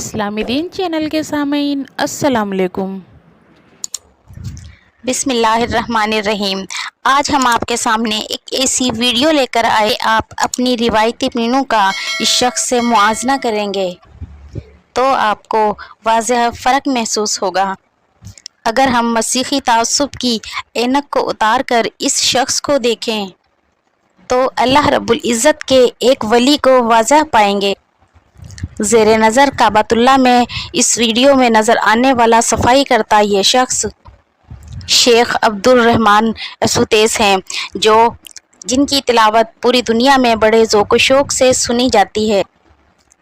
इस्लामी दीन channel के सामीन अस्सलाम वालेकुम। बिस्मिल्लाहिर्रहमानिर्रहीम। आज हम आपके सामने एक ऐसी वीडियो लेकर आए, आप अपनी रिवायती पीनों का इस शख्स से मुआजना करेंगे तो आपको वाज़ह फ़र्क महसूस होगा। अगर हम मसीही तासुब की ऐनक को उतार कर इस शख्स को देखें तो अल्लाह रब्बुल इज़्ज़त के एक वली को वाज़ह पाएंगे। ज़ेरे नज़र काबतुल्लाह में इस वीडियो में नज़र आने वाला सफाई करता ये शख्स शेख अब्दुल रहमान असुतेस हैं, जिनकी तिलावत पूरी दुनिया में बड़े ज़ौक़ शौक़ से सुनी जाती है।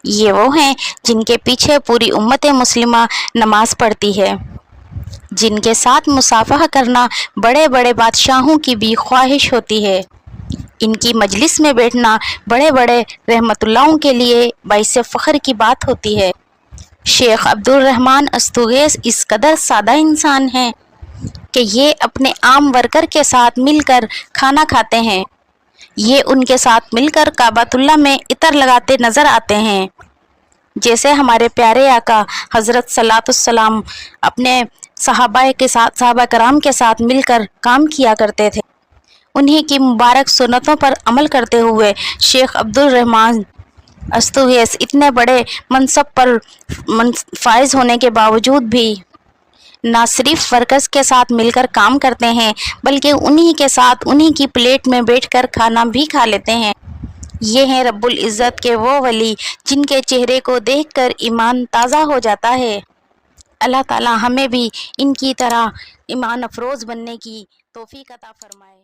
ये वो हैं जिनके पीछे पूरी उम्मत मुस्लिमा नमाज़ पढ़ती है, जिनके साथ मुसाफ़हा करना बड़े बड़े बादशाहों की भी ख्वाहिश होती है। इनकी मजलिस में बैठना बड़े बड़े रहमतुल्लाहों के लिए बाइस फ़ख्र की बात होती है। शेख अब्दुल रहमान अस्तुगैस इस कदर सादा इंसान हैं कि ये अपने आम वर्कर के साथ मिलकर खाना खाते हैं। ये उनके साथ मिलकर काबतुल्लाह में इतर लगाते नज़र आते हैं, जैसे हमारे प्यारे आका हज़रत सल्लल्लाहु अपने सहाबा कराम के साथ मिलकर काम किया करते थे। उन्हीं की मुबारक सुन्नतों पर अमल करते हुए शेख अब्दुल रहमान अस्तुगैस इतने बड़े मनसब पर फाइज होने के बावजूद भी ना सिर्फ वर्कर्स के साथ मिलकर काम करते हैं, बल्कि उन्हीं के साथ उन्हीं की प्लेट में बैठकर खाना भी खा लेते हैं। ये हैं रब्बुल इज़्ज़त के वो वली जिनके चेहरे को देखकर ईमान ताज़ा हो जाता है। अल्लाह ताला हमें भी इनकी तरह ईमान अफरोज़ बनने की तौफ़ीक़ अता फ़रमाए।